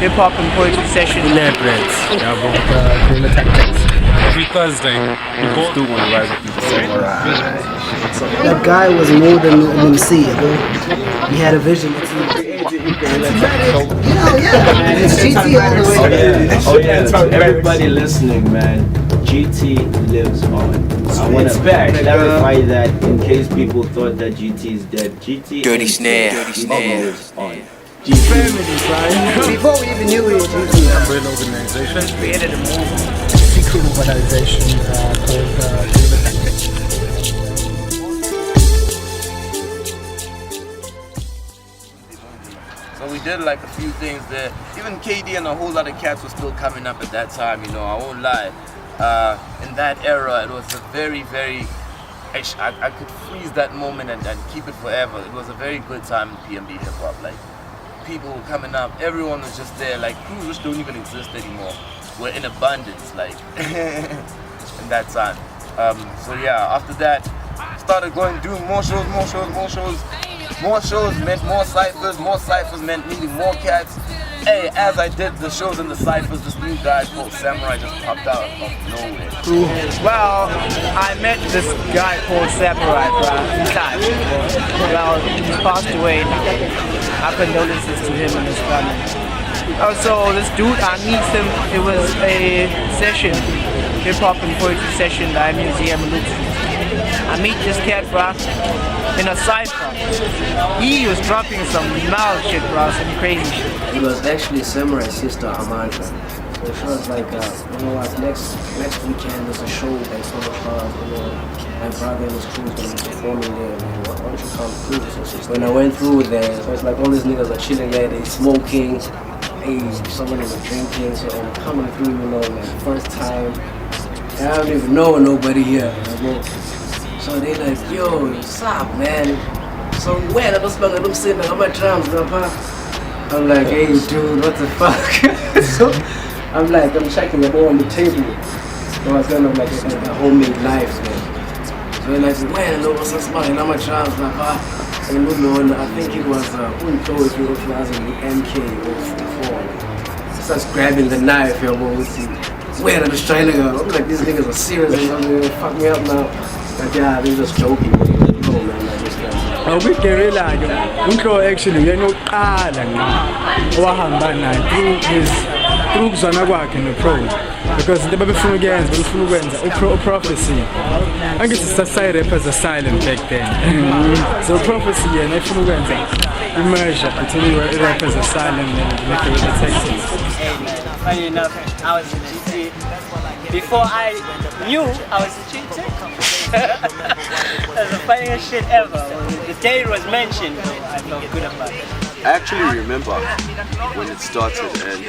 hip hop and poetry session. Elaborate. Guerrilla tactics. Every Thursday, we Still want to rise up into Samurai. That guy was more than an MC, bro. He had a vision. It's GT all the way. Oh yeah, everybody listening, man. GT lives on. I want to clarify that in case people thought that GT is dead. GT Dirty snare. lives on. Family, right? Before we even knew it, umbrella organization. Created a movement. Secret organization called Guerrilla Tactics. So we did like a few things there. Even KD and a whole lot of cats were still coming up at that time, you know, I won't lie. In that era, it was a very, very, I could freeze that moment and keep it forever. It was a very good time in PMB hip hop. Like, people were coming up, everyone was just there. Like, crews which don't even exist anymore were in abundance, like, in that time. So yeah, after that, started going, doing more shows. More shows meant more ciphers meant meeting more cats. Hey, as I did the shows and the ciphers, this new guy called Samurai just popped out of nowhere. Well, I met this guy called Samurai, bro. Well, he passed away now. Our condolences to him and his family. So this dude, I meet him. It was a session, hip hop and poetry session at Museum Luke. I meet this cat, bro, in a cypher. He was dropping some mild shit, bro, some crazy shit. he was actually Samurai's sister, Amandra. So she was like, you know what, next weekend there's a show that's on the club, you know, my brother and his crew is going to be performing there, man. Why don't you come through? So when I went through there, so it's like all these niggas are chilling there, they smoking, hey, someone was drinking, so I'm coming through, you know, like first time. And I don't even know nobody here, you know. So they like, yo, what's up, man? So where I was banging them sitting on my drums, grandpa. I'm like, hey dude, what the fuck? So I'm like, I'm checking the ball on the table. So I was kind of like a homemade knife, man. So they're like, where I was smiling on my drums, grandpa. And I think it was Unto, if you was in the MK04. Starts grabbing the knife, yo, bro. Where I was trying to go. I'm like, these niggas are serious, they're fuck me up now. But yeah, they're just joking. No, man, I just can't. We guerrilla, Unto actually, you know, through kuzwana kwakhe no-pro because babefuna ukwenza prophecy angithi sasai rappers are silent back then so prophecy yena ifuna ukwenza i-merger between rappers are silent and guerrilla tactics. Funny enough, I was in GT before I knew I was in GT. That's the funniest shit ever. The day it was mentioned, I felt good about it. I actually remember when it started, and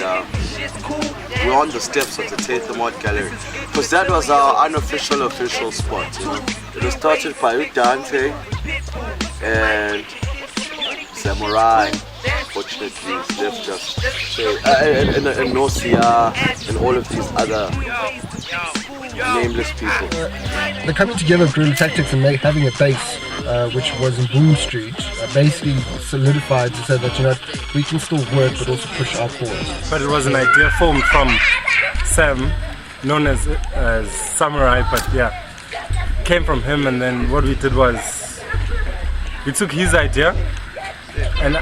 we were on the steps of the Tatham Art Gallery, because that was our unofficial official spot. You know, it was started by Dante and Samurai. Fortunately, left us, and Nosia, and all of these other nameless people. The coming together of Guerrilla Tactics and having a base, which was in Boom Street, basically solidified to say that, you know, we can still work but also push our cause. But it was an idea formed from Sam, known as Samurai, but yeah, came from him, and then what we did was we took his idea and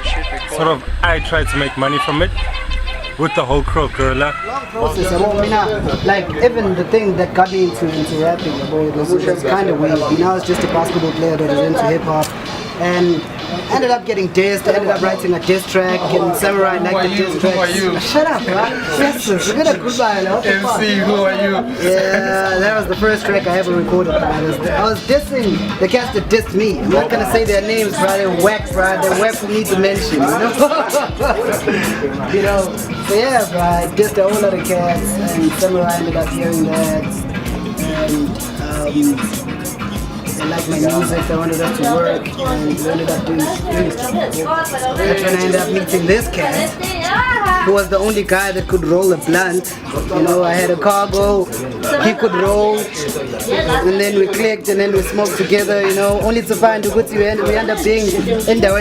sort of I tried to make money from it with the whole crew, Guerrilla. Process, like even the thing that got me into rapping, it was kind of weird. I was just a basketball player that was into hip hop, and ended up getting dissed. Ended up writing a diss track, and Samurai liked the diss track. Shut up, man. Yes, look at goodbye. MC, who are you? Yeah, that was the first track I ever recorded. I was dissing the cats that dissed me. I'm not gonna say their names, bro. They're whack, bro. They're whack for me to mention. You know. You know. So yeah, bro. I dissed a whole lot of cats, and Samurai ended up hearing that, and they liked my music, they wanted us to work, and we ended up doing stuff. That's when I ended up meeting this cat, He was the only guy that could roll a blunt. You know, I had a cargo, he could roll, and then we clicked and then we smoked together, you know, only to find we end up being in the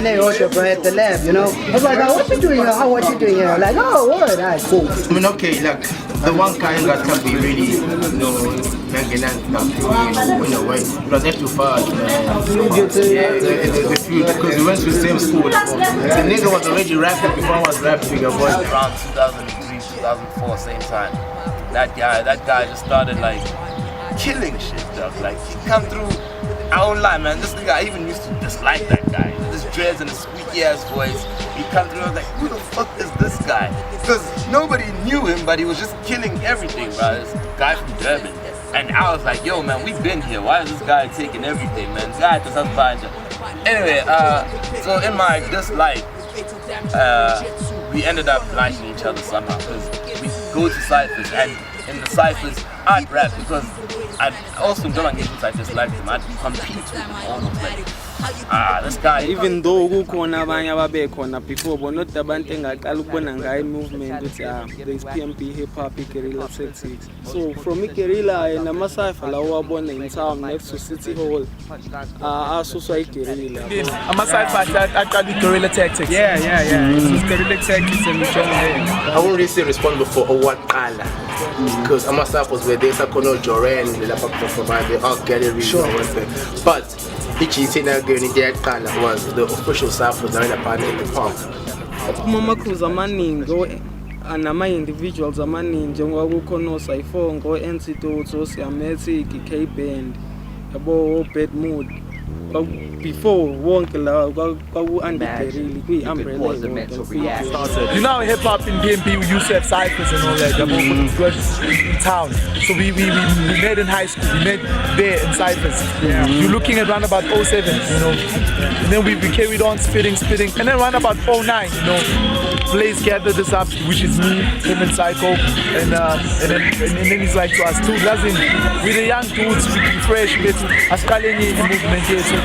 at the lab, you know. I was like, oh, what you doing here? What you doing here? Like, oh, what? Alright, cool. I mean, okay, like, the one kind that can be really, you know, it was too far. Because we went to the same school. The nigga was already rapping before I was rapping. Around 2003, 2004, same time. That guy just started like killing shit, dog. Like he come through. I don't lie, man. This nigga, I even used to dislike that guy. This dreads and a squeaky ass voice. He come through. I was like, who the fuck is this guy? Because nobody knew him, but he was just killing everything, bro. This guy from Durban. And I was like, yo, man, we've been here. Why is this guy taking everything, man? This guy does not find it. Anyway, so in my dislike, we ended up liking each other somehow because we go to cyphers, and in the cyphers I'd rap because I'd also don't engage I disliked him. I'd compete with him almost like this guy. Even though kukhona abanye ababekhona before but not abantu engaqala ukubona ngayo movement ukuthi there's PMP hip hop guerrilla tactics. So from guerrilla and ama-cypher lawo wabona in town next to City Hall asuswa guerrilla. Ama-cypher aqala guerrilla tactics. Yeah. It was guerrilla tactics and I won't really say responsible for Owaqala because ama-cyphers were there, Sakono Joran, the art gallery, but GT was the official cypher during the party in the park. Mama Cruz amaningi nama-individuals amaningi njengoba kukhona oSayfo ngo-NC Dots, oSiamatic, K-Band, yabo Bad Mood. Before wonke la kwaku-underguerrilla kwi-umbrella. You know hip hop in BNB we used to have cyphers and all that. In town. So we met in high school, we met there in cyphers. You're looking at around about 07, you know. And then we carried on spitting. And then around about 09, you know, Blaze gathered us up, which is me, him and Psycho. And then he's like to us too, we're the young dudes, we're fresh, we're movement here. So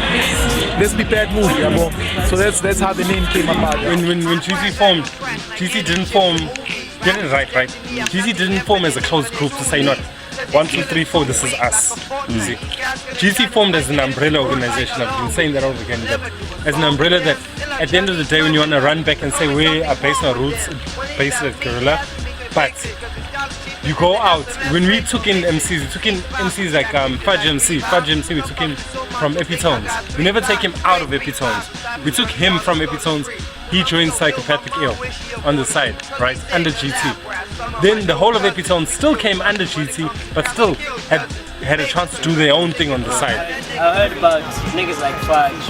let's be bad mood, yeah, so that's how the name came about. When GT formed, GT didn't form, get it right. GT didn't form as a closed group to say not 1, 2, 3, 4, this is us. You see, GT formed as an umbrella organization. I've been saying that over again, but as an umbrella that at the end of the day when you want to run back and say we are based on roots, based at guerrilla, but you go out. When we took in MCs, we took in MCs like Fudge MC, we took him from Epitones. We never take him out of Epitones. We took him from Epitones. He joined Psychopathic Ill on the side, right, under GT. Then the whole of Epitones still came under GT, but still had a chance to do their own thing on the side. I heard about niggas like Fudge,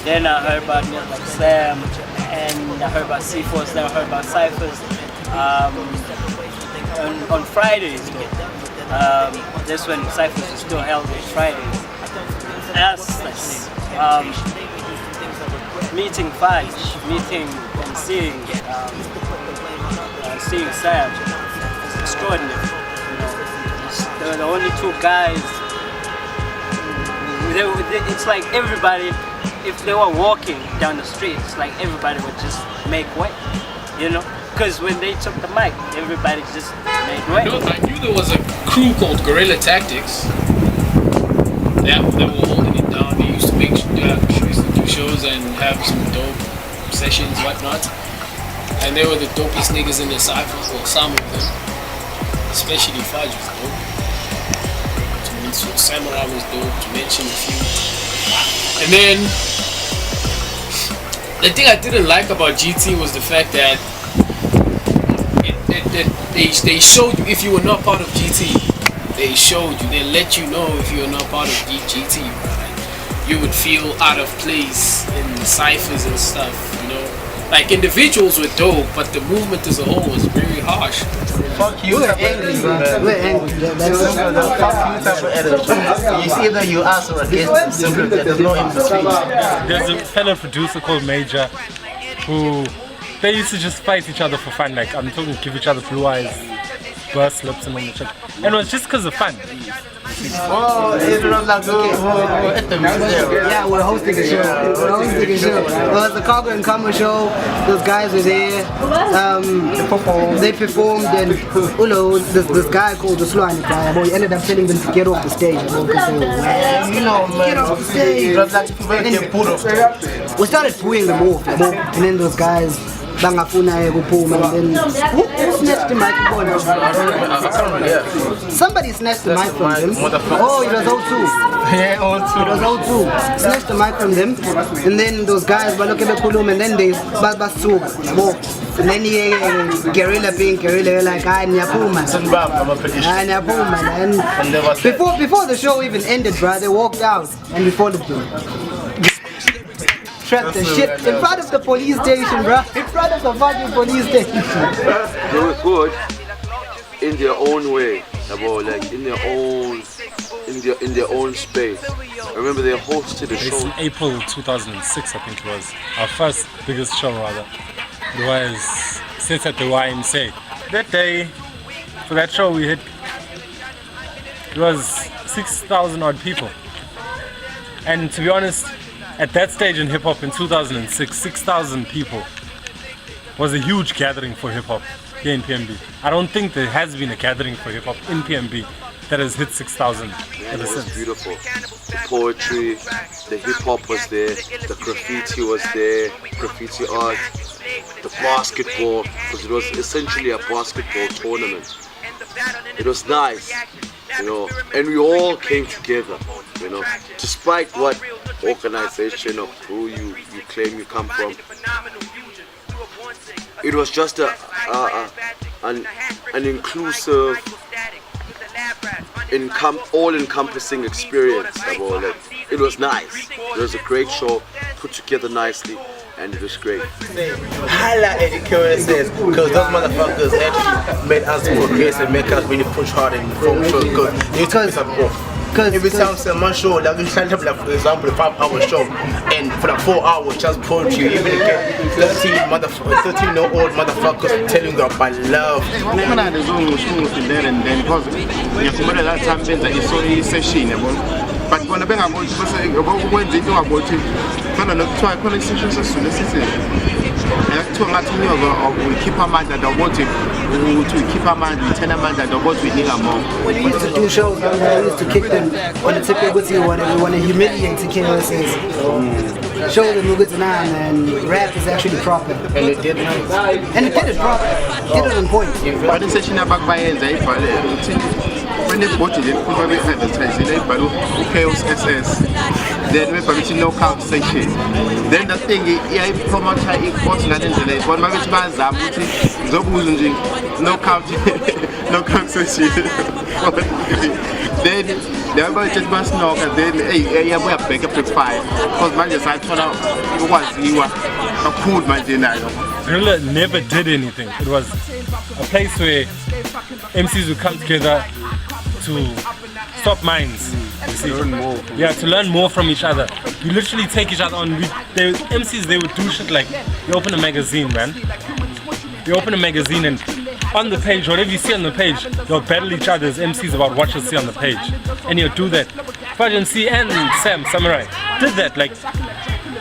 then I heard about niggas like Sam, and I heard about C4s, then I heard about Cyphers. On Fridays, that's when Cyphers was still held on Fridays. Meeting Fudge, meeting and seeing Sam is extraordinary. You know, they were the only two guys. It's like everybody, if they were walking down the street, it's like everybody would just make way, you know? Because when they took the mic, everybody just made way. I knew there was a crew called Guerrilla Tactics. Yeah, they were holding it down. They used to make do shows and have some dope sessions, whatnot. And they were the dopest niggas in the cyphers, or some of them. Especially Fudge was dope. So Samurai was dope, to mention a few. And then the thing I didn't like about GT was the fact that they showed you if you were not part of GT. They showed you, they let you know if you were not part of GT, right? You would feel out of place in ciphers and stuff, you know. Like individuals were dope, but the movement as a whole was very harsh. Fuck you, we're angry, man. We're angry. Fuck you type of energy. It's either you ask or against. Simple. There's no in between. There's a fellow producer called Major who they used to just fight each other for fun. Like I'm talking, give each other blue eyes, burst lips and all that shit. And it was just because of fun. Oh, it was like yeah, we're hosting a show. It was the Cargo and Kama show. Those guys were there. They performed, and this guy called the Slwani guy. He ended up telling them to get off the stage. Get off the stage. We started pulling them off, and then those guys. Bangafuna kuphuma, and then who snatched the microphone? Somebody snatched the mic from them. Oh, it was O2. It was O2. Snatched the mic from them, and then those guys were looking at Kulum, and then they basuk. And then Guerrilla being Guerrilla, like Nyapuma. And before the show even ended, bro, they walked out and we followed them. Trapped the shit in front of the police station, bro. In front of the fucking police station. They were good in their own way, like in their own space. I remember they hosted a show. It's in April 2006, I think it was. Our first biggest show, rather. It was set at the YMCA. That day, for that show, it was 6,000 odd people. And to be honest, at that stage in hip-hop in 2006, 6,000 people was a huge gathering for hip-hop here in PMB. I don't think there has been a gathering for hip-hop in PMB that has hit 6,000 ever since. It was beautiful. The poetry, the hip-hop was there, the graffiti was there, graffiti art, the basketball, because it was essentially a basketball tournament. It was nice, and we all came together, despite what organization or who you claim you come from. It was just an inclusive, all-encompassing experience. It was nice. It was a great show, put together nicely, and it was great. Highlight Eddie Curry says, because those motherfuckers actually made us progress and make us really push hard and perform so good. Because every time someone show, like we stand up, like for example, a 5-hour show, and for like 4 hours just poetry, even get 13-year-old motherfuckers telling you about love. But when I been about when they do about it, kind of look to our conversations as soon as it's we keep our mind that about it, to keep our mind, we tell our mind that about we need more. When we used to do shows, we used to kick them on the tip with you, when we want to humiliate the KOSs. Show them who gets and rap is actually proper. And it did it. And it did it proper. Did it on point. But it's actually back by end, when they bought it, they probably advertised it, but Chaos SS. Then we probably knockout session. Then the thing is, I promote it was not in the day. But my man Zabuti, knockout session. Then everybody just must knock, and then hey, we have back up to 5. Because man just I thought out it was you a cool man. Gorilla never did anything. It was a place where MCs would come together to stop minds, to learn more from each other. You literally take each other on. MCs, they would do shit like, you open a magazine, man. You open a magazine and on the page, whatever you see on the page, you'll battle each other as MCs about what you'll see on the page. And you'll do that. Fajan C and Sam Samurai did that like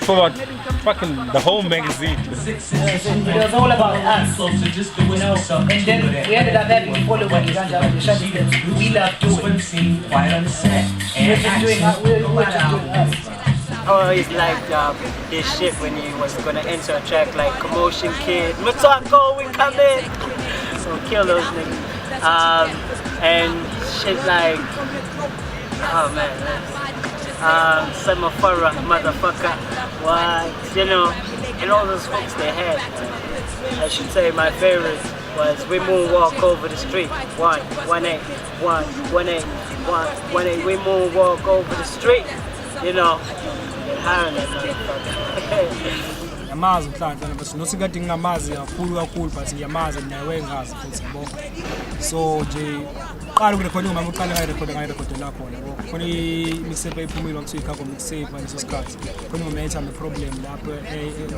for what? Fucking the whole magazine. It was all about us. And then we ended up having followers. We love doing. Oh, it's like this shit when he was gonna enter a track like Commotion Kid, Mutako, we come in. So kill those niggas. And shit like, oh man. Samafara, motherfucker, what, and all those folks they had. I should say my favorite was We Moonwalk Over the Street. 118, 118, 118, We Moonwalk Over the Street. Get higher than that motherfucker. Yamazi mhlawumbe but nothi kade ngingamazi kakhulu but ngiyamazi nawe engazi futhi yabo. So nje qala ukurekhoda ngoma uqala ngayirekhoda lapho yabo. Khona imixtape ephumile kuthiwa ikhako mixtape ngaleso sikhathi. Khona ngomethana neproblem lapho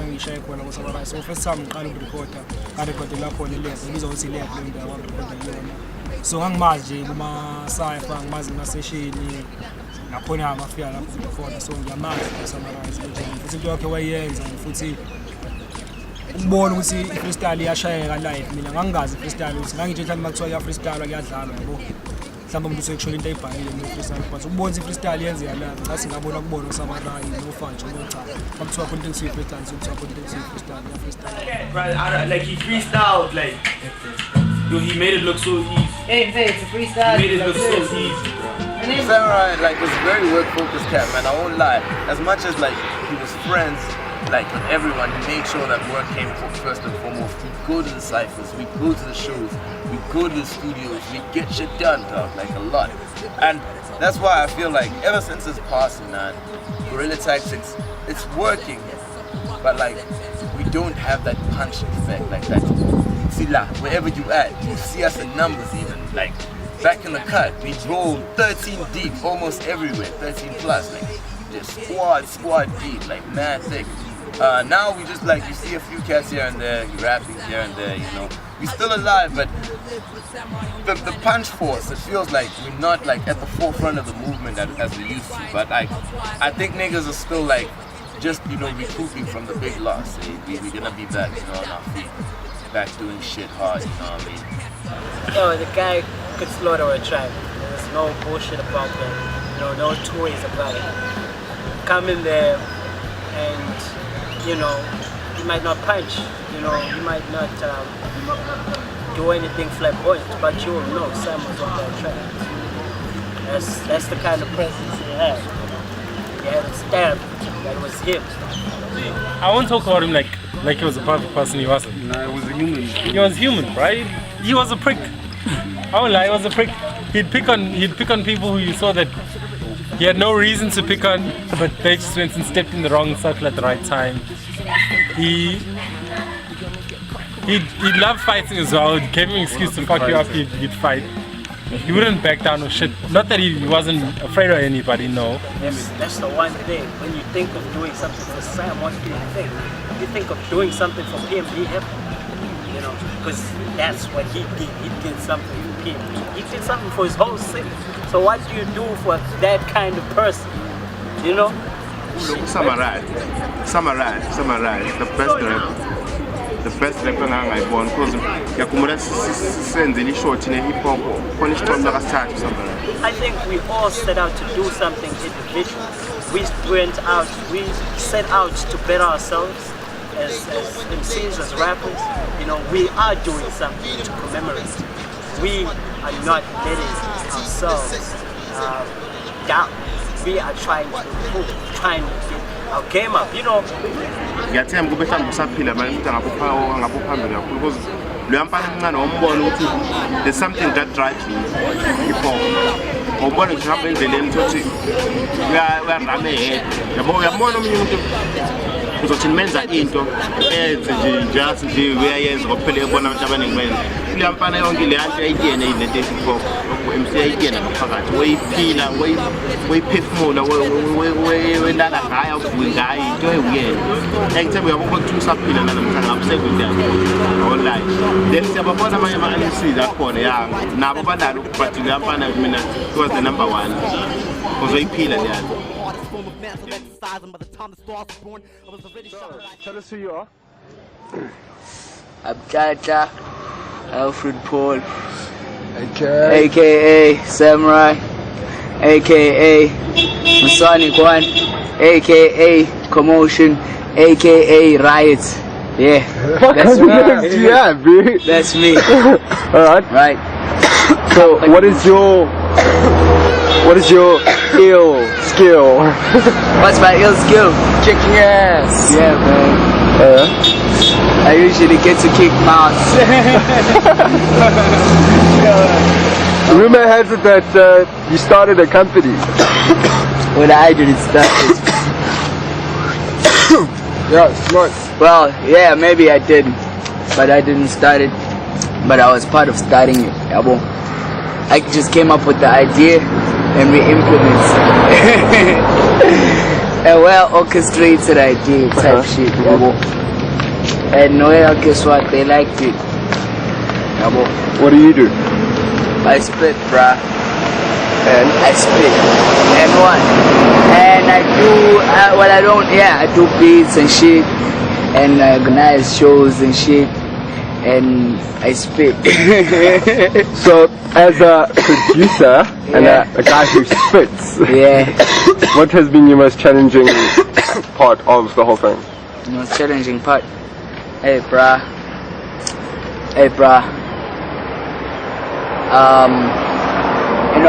engishaya khona kusaba. So first time ngiqala ukurekhoda ngarekhoda lapho le level ibizokuthi level indawo ngarekhoda yona. So angimazi nje kuma-cypher, angimazi kuma-session nakhona amafika lapho ngikhona, so ngiyamazi uSummerize futhi into yakhe wayenza futhi ukubona ukuthi i-freestyle iyashayeka live. Mina ngangingazi i-freestyle ukuthi ngangithe mhlawumbe makuthiwa iya-freestyle kuyadlalwa yabo, mhlawumbe umuntu usekushola into ayibhalile no-freestyle, but ukubona i-freestyle yenzeka la ngathi ngabona kubona uSummerize noFancho noCha makuthiwa khona into freestyle, kuthiwa khona into freestyle, freestyle. Right, like he freestyled, like he made it look so easy. Hey, it's a freestyle. He made it look so easy. Samurai, like, was very work-focused cat, man. I won't lie. As much as like he was friends, like with everyone, he made sure that work came first and foremost. We go to the ciphers, we go to the shows, we go to the studios, we get shit done, dog, like a lot. And that's why I feel like ever since his passing, man, Guerrilla Tactics, it's working, but like we don't have that punch effect, like that. See, wherever you at, you see us in numbers even, like. Back in the cut, we rolled 13 deep almost everywhere, 13 plus, like just squad deep, like mad thick. Now we just like, you see a few cats here and there, rapping here and there, you know. We still alive, but the punch force, it feels like we're not like at the forefront of the movement as we used to. But like, I think niggas are still like, just, you know, recouping from the big loss. We're gonna be back, you know, on our feet, back doing shit hard, you know what I mean? Yo, the guy could slaughter a track. There's no bullshit about that. You know, no toys about it. Come in there and, you know, you might not punch, you know, you might not do anything flamboyant, but you will know Sam was on that track. That's the kind of presence he had. He had a stamp that was him. I won't talk about him like he was a perfect person. He wasn't. Nah, he was a human. He was human, right? He was a prick. I won't lie, he was a prick. He'd pick on people who you saw that he had no reason to pick on, but they just went and stepped in the wrong circle at the right time. He loved fighting as well. He gave him an excuse to fuck you up, he'd fight. He wouldn't back down or shit. Not that he wasn't afraid of anybody, no. That's the one thing. When you think of doing something for Sam, what do you think? You think of doing something for PMP Hip Hop. You know, because that's what he did. He did something for PMP. He did something for his whole city. So what do you do for that kind of person? You know? Summerize, the best rapper ngangayibona because yakumula senzele ishort ne hip hop khona isithombe akasithatha Summerize. I think we all set out to do something individual. We set out to better ourselves as MCs, as rappers. You know, we are doing something to commemorate. We are not letting ourselves down. We are trying to improve, trying to get our game up, you know. Ngiyathemba kube mhlawumbe usaphila manje ukuthi angabuphambili kakhulu because lo mfana omncane wombona ukuthi there's something that drives you hip hop. Awubona nje hamba endleleni ukuthi uyarame head. Uyabona omunye umuntu uzothi nimenza into enze just nje uyayenza ngokuphela ebona abantu abaningi benza. Le mfana yonke le anti ayitiyena ilento hip hop. MC ayitiyena ngaphakathi wayiphila wayiphefumula welala ngayo uvuke ngayo into eyuyena. Engithemba uyabona ukuthi usaphila namhlanje ngabusekho into online. Then siyababona amanye ama-MCs akhona ya nabo banalo but le mfana mina he was the number one. Uzoyiphila le yanto. Tell us who you are. Abjaja, Alfred Paul, aka Samurai, aka Masonic One, aka Commotion, aka Riot. Yeah, that's me. Yeah, dude. That's me. Alright. Right. So what is your ill skill? What's my ill skill? Kicking ass. Yeah, man. I usually get to kick mouths. Rumor has it that you started a company. Well, I didn't start it. Yeah, smart. Well, yeah, maybe I did, but I didn't start it. But I was part of starting it. I just came up with the idea and we implement a well-orchestrated idea type shit. And well, guess what? They liked it. What do you do? I spit, bruh. And I spit. And what? And I do, I do beats and shit. And I organize shows and shit. And I spit. So, as a producer and a guy who spits, what has been your most challenging part of the whole thing? The most challenging part? Hey, bruh.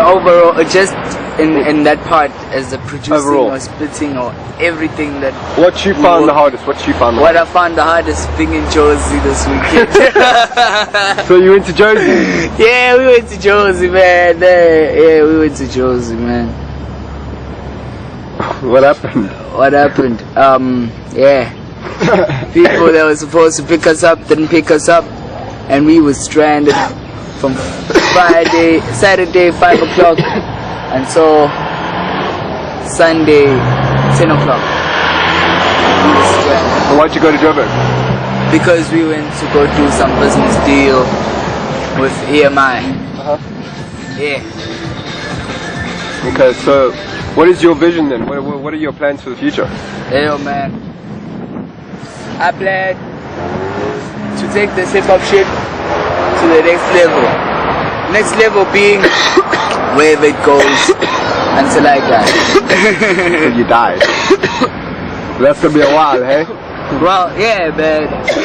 Overall, just in that part as the producing or spitting or everything that. What you found the hardest? What I found the hardest being in Josie this weekend. So you went to Josie? Yeah, we went to Josie, man. We went to Josie, man. What happened? People that were supposed to pick us up didn't pick us up, and we were stranded from Saturday 5 o'clock until Sunday 10 o'clock. We were stranded. And why'd you go to Joburg? Because we went to go do some business deal with EMI. Yeah. Okay, so what is your vision then? What are your plans for the future? Yo, man. I plan to take this hip hop shit to the next level. Next level being wherever it goes until I die. Until you die. That's gonna be a while, hey? Well, yeah, man. I've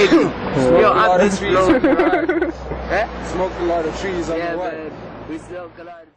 been Smoked a lot of trees on the way. We smoked a lot of